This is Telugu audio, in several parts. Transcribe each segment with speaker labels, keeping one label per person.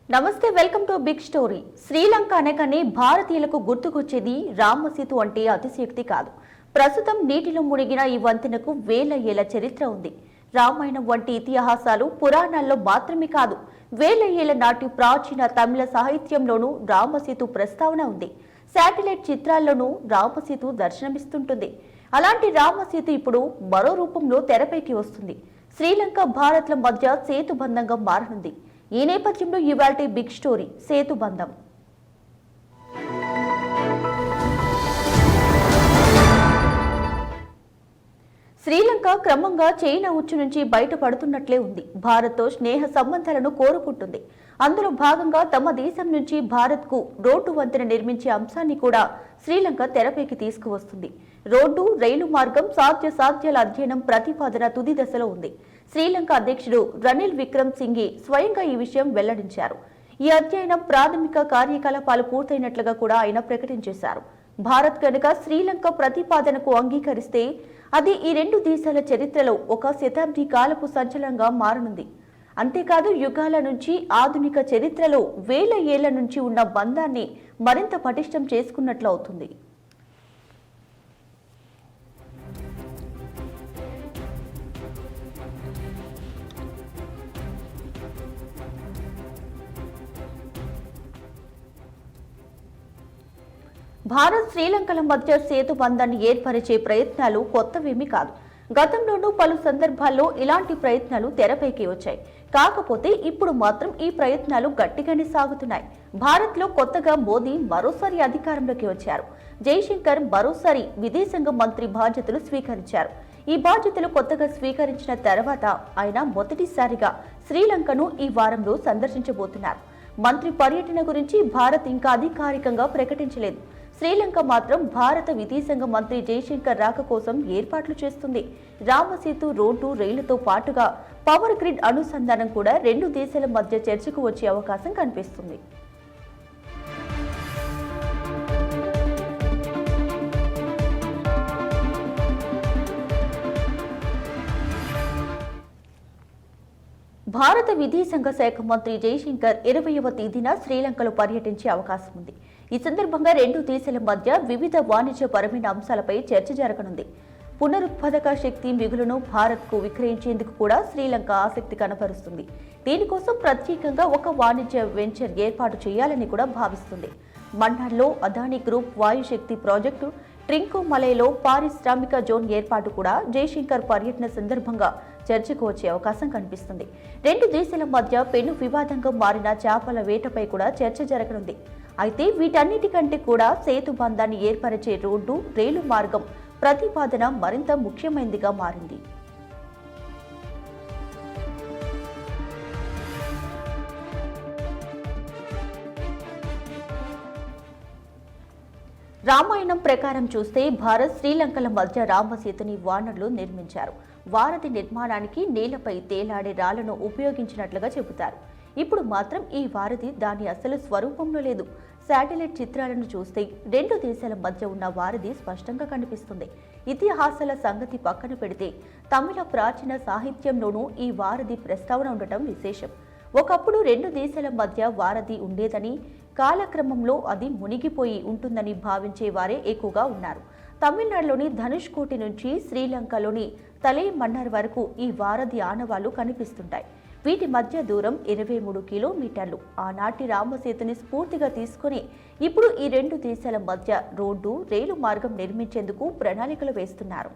Speaker 1: నమస్తే, welcome to big story. Sri Lanka అనగానే భారతీయులకు గుర్తుకొచ్చేది రామసేతు అంటే అతిశయోక్తి కాదు. ప్రస్తుతం నీటిలో మునిగిన ఈ వంతెనకు వేల ఏళ్ల చరిత్ర ఉంది. రామాయణం వంటి ఇతిహాసాలు పురాణాల్లో మాత్రమే కాదు, వేల ఏళ్ల నాటి ప్రాచీన తమిళ సాహిత్యంలోనూ రామసేతు ప్రస్తావన ఉంది. శాటిలైట్ చిత్రాల్లోనూ రామసేతు దర్శనమిస్తుంటుంది. అలాంటి రామసేతు ఇప్పుడు మరో రూపంలో తెరపైకి వస్తుంది. శ్రీలంక భారత్ల మధ్య సేతుబంధంగా మారనుంది. ఈ నేపథ్యంలో ఇవాల్టి బిగ్ స్టోరీ సేతుబంధం. శ్రీలంక క్రమంగా చైనా ఉచ్చు నుంచి బయటపడుతున్నట్లే ఉంది. భారత్తో స్నేహ సంబంధాలను కోరుకుంటుంది. అందులో భాగంగా తమ దేశం నుంచి భారత్కు రోడ్డు వంతెన నిర్మించే అంశాన్ని కూడా శ్రీలంక తెరపైకి తీసుకువస్తుంది. రోడ్డు, రైలు మార్గం సాధ్యాల అధ్యయనం ప్రతిపాదన తుది దశలో ఉంది. శ్రీలంక అధ్యక్షుడు రనిల్ విక్రమ్ సింఘే స్వయంగా ఈ విషయం వెల్లడించారు. ఈ అధ్యయనం ప్రాథమిక కార్యకలాపాలు పూర్తయినట్లుగా కూడా ఆయన ప్రకటించేశారు. భారత్ కనుక శ్రీలంక ప్రతిపాదనకు అంగీకరిస్తే అది ఈ రెండు దేశాల చరిత్రలో ఒక శతాబ్ది కాలపు సంచలనంగా మారనుంది. అంతేకాదు, యుగాల నుంచి ఆధునిక చరిత్రలో వేల ఏళ్ల నుంచి ఉన్న బంధాన్ని మరింత పటిష్టం చేసుకున్నట్లు అవుతుంది. భారత్ శ్రీలంకల మధ్య సేతు బంధాన్ని ఏర్పరిచే ప్రయత్నాలు కొత్తవేమీ కాదు. గతంలోనూ పలు సందర్భాల్లో ఇలాంటి ప్రయత్నాలు తెరపైకి వచ్చాయి. కాకపోతే ఇప్పుడు మాత్రం ఈ ప్రయత్నాలు గట్టిగానే సాగుతున్నాయి. భారత్లో కొత్తగా మోదీ మరోసారి అధికారంలోకి వచ్చారు. జైశంకర్ మరోసారి విదేశాంగ మంత్రి బాధ్యతలు స్వీకరించారు. ఈ బాధ్యతలు కొత్తగా స్వీకరించిన తర్వాత ఆయన మొదటిసారిగా శ్రీలంకను ఈ వారంలో సందర్శించబోతున్నారు. మంత్రి పర్యటన గురించి భారత్ ఇంకా అధికారికంగా ప్రకటించలేదు. శ్రీలంక మాత్రం భారత విదేశాంగ మంత్రి జైశంకర్ రాక కోసం ఏర్పాట్లు చేస్తుంది. రామసేతు, రోడ్డు, రైలుతో పాటుగా పవర్ గ్రిడ్ అనుసంధానం కూడా రెండు దేశాల మధ్య చర్చకు వచ్చే అవకాశం కనిపిస్తుంది. భారత విదేశాంగ శాఖ మంత్రి జైశంకర్ 20వ తేదీన శ్రీలంకలో పర్యటించే అవకాశం ఉంది. ఈ సందర్భంగా రెండు దేశాల మధ్య వివిధ వాణిజ్యపరమైన అంశాలపై చర్చ జరగనుంది. పునరుత్పాదక శక్తి మిగులును భారత్కు విక్రయించేందుకు కూడా శ్రీలంక ఆసక్తి కనబరుస్తుంది. దీనికోసం ప్రత్యేకంగా ఒక వాణిజ్య వెంచర్ ఏర్పాటు చేయాలని కూడా భావిస్తుంది. మన్నార్లో అదానీ గ్రూప్ వాయుశక్తి ప్రాజెక్టు, ట్రింకోమలైలో పారిశ్రామిక జోన్ ఏర్పాటు కూడా జైశంకర్ పర్యటన సందర్భంగా చర్చకు వచ్చే అవకాశం కనిపిస్తుంది. రెండు దేశాల మధ్య పెను వివాదంగా మారిన చేపల వేటపై కూడా చర్చ జరగనుంది. అయితే వీటన్నిటికంటే కూడా సేతు బంధాన్ని ఏర్పరిచే రోడ్డు, రైలు మార్గం ప్రతిపాదన మరింత ముఖ్యమైనదిగా మారింది. రామాయణం ప్రకారం చూస్తే భారత్ శ్రీలంకల మధ్య రామసేతుని వానరులు నిర్మించారు. వారధి నిర్మాణానికి నేలపై తేలాడే రాళ్లను ఉపయోగించినట్లుగా చెబుతారు. ఇప్పుడు మాత్రం ఈ వారధి దాని అసలు స్వరూపంలో లేదు. శాటిలైట్ చిత్రాలను చూస్తే రెండు దేశాల మధ్య ఉన్న వారధి స్పష్టంగా కనిపిస్తుంది. ఇతిహాసాల సంగతి పక్కన పెడితే తమిళ ప్రాచీన సాహిత్యంలోనూ ఈ వారధి ప్రస్తావన ఉండటం విశేషం. ఒకప్పుడు రెండు దేశాల మధ్య వారధి ఉండేదని, కాలక్రమంలో అది మునిగిపోయి ఉంటుందని భావించే వారే ఎక్కువగా ఉన్నారు. తమిళనాడులోని ధనుష్కోటి నుంచి శ్రీలంకలోని తలై మన్నార్ వరకు ఈ వారధి ఆనవాళ్లు కనిపిస్తుంటాయి. వీటి మధ్య దూరం 23 కిలోమీటర్లు. ఆనాటి రామసేతుని స్ఫూర్తిగా తీసుకుని ఇప్పుడు ఈ రెండు దేశాల మధ్య రోడ్డు, రైలు మార్గం నిర్మించేందుకు ప్రణాళికలు వేస్తున్నారు.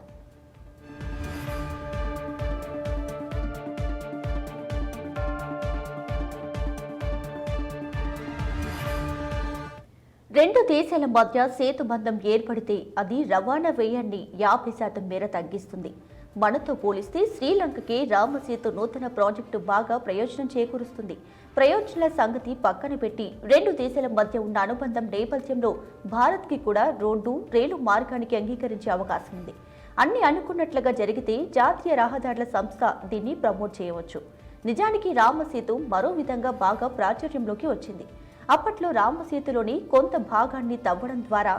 Speaker 1: రెండు దేశాల మధ్య సేతుబంధం ఏర్పడితే అది రవాణా వ్యయాన్ని 50% మేర తగ్గిస్తుంది. మనతో పోలిస్తే శ్రీలంకకి రామసేతు నూతన ప్రాజెక్టు బాగా ప్రయోజనం చేకూరుస్తుంది. ప్రయోజనాల సంగతి పక్కన పెట్టి రెండు దేశాల మధ్య ఉన్న అనుబంధం నేపథ్యంలో భారత్కి కూడా రోడ్డు, రైలు మార్గానికి అంగీకరించే అవకాశం ఉంది. అన్ని అనుకున్నట్లుగా జరిగితే జాతీయ రహదారుల సంస్థ దీన్ని ప్రమోట్ చేయవచ్చు. నిజానికి రామసేతు మరో విధంగా బాగా ప్రాచుర్యంలోకి వచ్చింది. అప్పట్లో రామసేతులోని కొంత భాగాన్ని తవ్వడం ద్వారా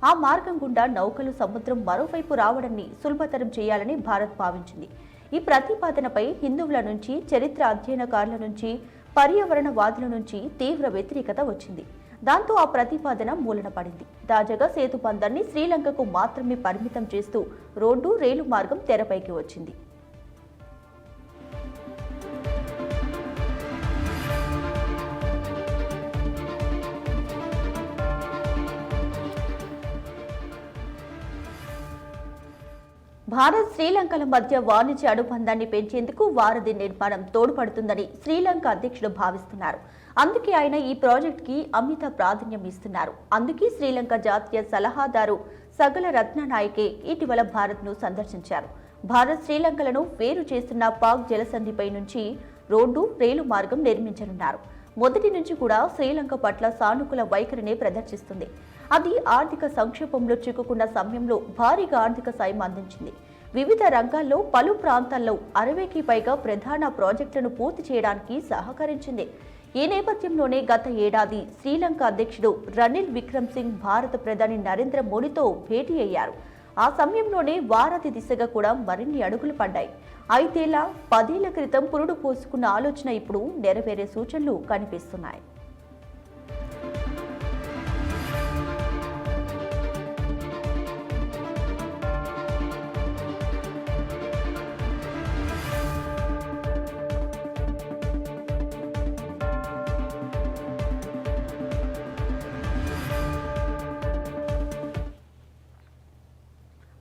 Speaker 1: ఆ మార్గం గుండా నౌకలు సముద్రం మరోవైపు రావడాన్ని సులభతరం చేయాలని భారత్ భావించింది. ఈ ప్రతిపాదనపై హిందువుల నుంచి, చరిత్ర అధ్యయనకారుల నుంచి, పర్యావరణవాదుల నుంచి తీవ్ర వ్యతిరేకత వచ్చింది. దాంతో ఆ ప్రతిపాదన మూలన పడింది. తాజాగా సేతు బందర్ని శ్రీలంకకు మాత్రమే పరిమితం చేస్తూ రోడ్డు, రైలు మార్గం తెరపైకి వచ్చింది. భారత్, శ్రీలంకల మధ్య వాణిజ్య అనుబంధాన్ని పెంచేందుకు వారధి నిర్మాణం తోడ్పడుతుందని శ్రీలంక అధ్యక్షుడు భావిస్తున్నారు. అందుకే ఆయన ఈ ప్రాజెక్టుకి అమిత ప్రాధాన్యం ఇస్తున్నారు. అందుకే శ్రీలంక జాతీయ సలహాదారు సగల రత్ననాయకే ఇటీవల భారత్ను సందర్శించారు. భారత్, శ్రీలంకలను వేరు చేస్తున్న పాక్ జలసంధిపై నుంచి రోడ్డు, రైలు మార్గం నిర్మించనున్నారు. మొదటి నుంచి కూడా శ్రీలంక పట్ల సానుకూల వైఖరిని ప్రదర్శిస్తుంది. అది ఆర్థిక సంక్షోభంలో చిక్కుకున్న సమయంలో భారీగా ఆర్థిక సాయం అందించింది. వివిధ రంగాల్లో పలు ప్రాంతాల్లో 60కి పైగా ప్రధాన ప్రాజెక్టులను పూర్తి చేయడానికి సహకరించింది. ఈ నేపథ్యంలోనే గత ఏడాది శ్రీలంక అధ్యక్షుడు రనిల్ విక్రమ్ సింగ్ భారత ప్రధాని నరేంద్ర మోడీతో భేటీ అయ్యారు. ఆ సమయంలోనే వారధి దిశగా కూడా మరిన్ని అడుగులు పడ్డాయి. 10 క్రితం పురుడు పోసుకున్న ఆలోచన ఇప్పుడు నెరవేరే సూచనలు కనిపిస్తున్నాయి.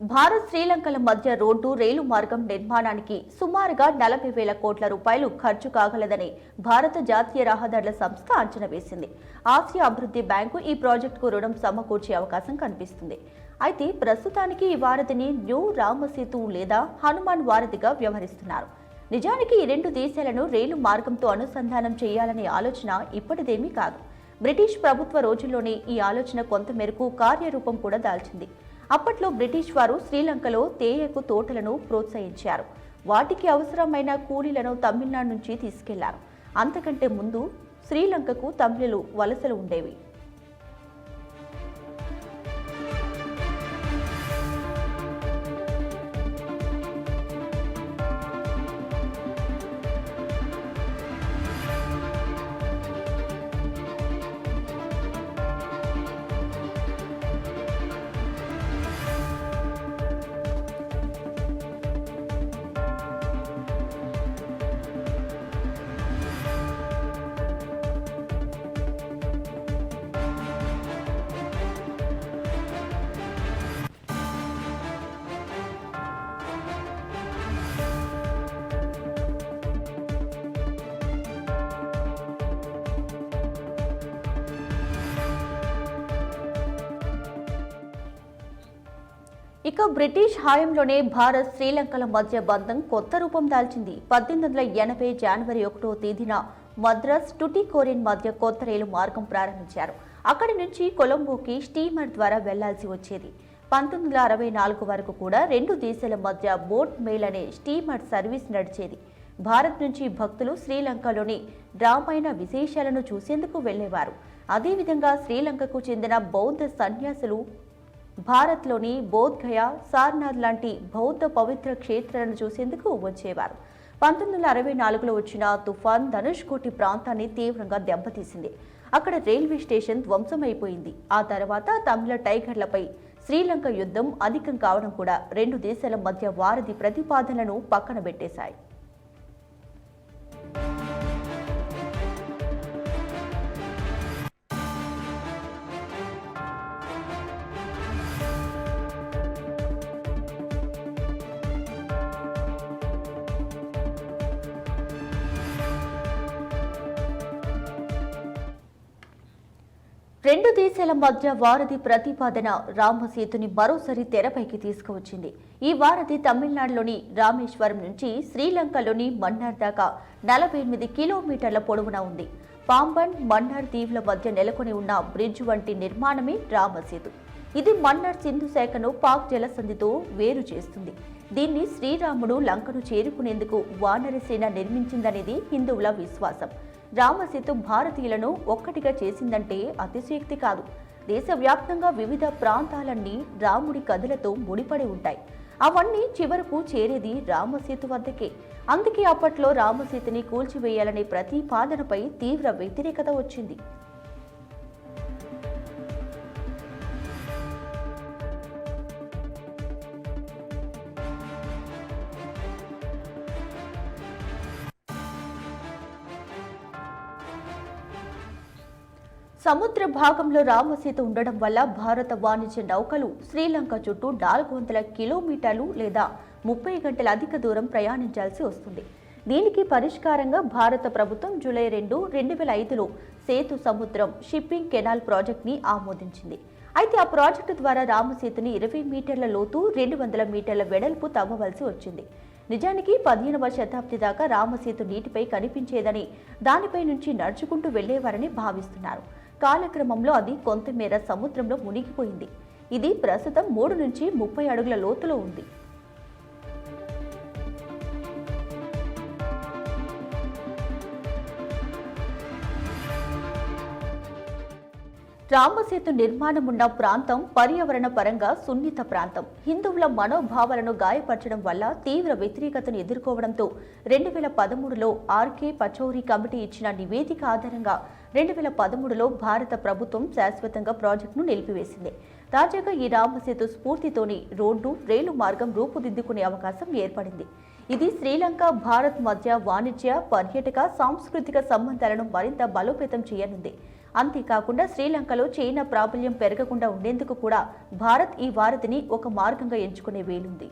Speaker 1: భారత్, శ్రీలంకల మధ్య రోడ్డు, రైలు మార్గం నిర్మాణానికి సుమారుగా 40,000 కోట్ల రూపాయలు ఖర్చు కాగలదని భారత జాతీయ రహదారుల సంస్థ అంచనా వేసింది. ఆసియా అభివృద్ధి బ్యాంకు ఈ ప్రాజెక్టుకు రుణం సమకూర్చే అవకాశం కనిపిస్తుంది. అయితే ప్రస్తుతానికి ఈ వారధిని న్యూ రామసేతు లేదా హనుమాన్ వారధిగా వ్యవహరిస్తున్నారు. నిజానికి ఈ రెండు దేశాలను రైలు మార్గంతో అనుసంధానం చేయాలనే ఆలోచన ఇప్పటిదేమీ కాదు. బ్రిటిష్ ప్రభుత్వ రోజుల్లోనే ఈ ఆలోచన కొంతమేరకు కార్యరూపం కూడా దాల్చింది. అప్పట్లో బ్రిటిష్ వారు శ్రీలంకలో తేయాకు తోటలను ప్రోత్సహించారు. వాటికి అవసరమైన కూలీలను తమిళనాడు నుంచి తీసుకెళ్లారు. అంతకంటే ముందు శ్రీలంకకు తమిళులు వలసలు ఉండేవి. ఇక బ్రిటిష్ హయాంలోనే భారత్, శ్రీలంకల మధ్య బంధం కొత్త రూపం దాల్చింది. 1880 జనవరి 1వ తేదీన మద్రాస్, టుటికోరిన్ మధ్య కొత్త రైలు మార్గం ప్రారంభించారు. అక్కడి నుంచి కొలంబోకి స్టీమర్ ద్వారా వెళ్లాల్సి వచ్చేది. 1964 వరకు కూడా రెండు దేశాల మధ్య బోట్ మెయిల్ అనే స్టీమర్ సర్వీస్ నడిచేది. భారత్ నుంచి భక్తులు శ్రీలంకలోని రామాయణ విశేషాలను చూసేందుకు వెళ్లేవారు. అదేవిధంగా శ్రీలంకకు చెందిన బౌద్ధ సన్యాసులు భారత్లోని బోధ్గయ, సార్నాథ్ లాంటి బౌద్ధ పవిత్ర క్షేత్రాలను చూసేందుకు వచ్చేవారు. 1964లో వచ్చిన తుఫాన్ ధనుష్కోటి ప్రాంతాన్ని తీవ్రంగా దెబ్బతీసింది. అక్కడ రైల్వే స్టేషన్ ధ్వంసమైపోయింది. ఆ తర్వాత తమిళ టైగర్లపై శ్రీలంక యుద్ధం అధికం కావడం కూడా రెండు దేశాల మధ్య వారధి ప్రతిపాదనలను పక్కన పెట్టేశాయి. రెండు దేశాల మధ్య వారధి ప్రతిపాదన రామసేతుని మరోసారి తెరపైకి తీసుకువచ్చింది. ఈ వారధి తమిళనాడులోని రామేశ్వరం నుంచి శ్రీలంకలోని మన్నార్ దాకా 48 కిలోమీటర్ల పొడవున ఉంది. పాంబన్, మన్నార్ దీవుల మధ్య నెలకొని ఉన్న బ్రిడ్జ్ వంటి నిర్మాణమే రామసేతు. ఇది మన్నార్ సింధు శాఖను పాక్ జలసంధితో వేరు చేస్తుంది. దీన్ని శ్రీరాముడు లంకను చేరుకునేందుకు వానరసేన నిర్మించిందనేది హిందువుల విశ్వాసం. రామసేతు భారతీయులను ఒక్కటిగా చేసిందంటే అతిశయోక్తి కాదు. దేశవ్యాప్తంగా వివిధ ప్రాంతాలన్నీ రాముడి కథలతో ముడిపడి ఉంటాయి. అవన్నీ చివరకు చేరేది రామసేతు వద్దకే. అందుకే అప్పట్లో రామసేతుని కూల్చివేయాలనే ప్రతిపాదనపై తీవ్ర వ్యతిరేకత వచ్చింది. సముద్ర భాగంలో రామసేతు ఉండడం వల్ల భారత వాణిజ్య నౌకలు శ్రీలంక చుట్టూ 400 కిలోమీటర్లు లేదా 30 గంటల అధిక దూరం ప్రయాణించాల్సి వస్తుంది. దీనికి పరిష్కారంగా భారత ప్రభుత్వం జూలై 2, 2005లో సేతు సముద్రం షిప్పింగ్ కెనాల్ ప్రాజెక్ట్ని ఆమోదించింది. అయితే ఆ ప్రాజెక్టు ద్వారా రామసేతుని 20 మీటర్ల లోతు, 200 మీటర్ల వెడల్పు తవ్వవలసి వచ్చింది. నిజానికి 15వ శతాబ్ది దాకా రామసేతు నీటిపై కనిపించేదని, దానిపై నుంచి నడుచుకుంటూ వెళ్లేవారని భావిస్తున్నారు. కాలక్రమంలో అది కొంతమేర సముద్రంలో మునిగిపోయింది. ఇది ప్రస్తుతం 3 నుంచి 30 అడుగుల లోతులో ఉంది. రామసేతు నిర్మాణం ఉన్న ప్రాంతం పర్యావరణ పరంగా సున్నిత ప్రాంతం. హిందువుల మనోభావాలను గాయపరచడం వల్ల తీవ్ర వ్యతిరేకతను ఎదుర్కోవడంతో 2013లో ఆర్కే పచౌరి కమిటీ ఇచ్చిన నివేదిక ఆధారంగా 2013లో భారత ప్రభుత్వం శాశ్వతంగా ప్రాజెక్టును నిలిపివేసింది. తాజాగా ఈ రామసేతు స్ఫూర్తితోని రోడ్డు, రైలు మార్గం రూపుదిద్దుకునే అవకాశం ఏర్పడింది. ఇది శ్రీలంక, భారత్ మధ్య వాణిజ్య, పర్యాటక, సాంస్కృతిక సంబంధాలను మరింత బలోపేతం చేయనుంది. అంతేకాకుండా శ్రీలంకలో చైనా ప్రాబల్యం పెరగకుండా ఉండేందుకు కూడా భారత్ ఈ వారధిని ఒక మార్గంగా ఎంచుకునే వీలుంది.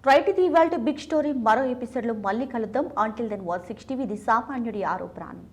Speaker 1: రైట్, ఇది ఇవాల్టి బిగ్ స్టోరీ. మరో ఎపిసోడ్లో మళ్ళీ కలుద్దాం. అంటిల్ దెన్ వాచ్ 6 టీవీ, ఇది సామాన్యుడి ఆరో ప్రాణం.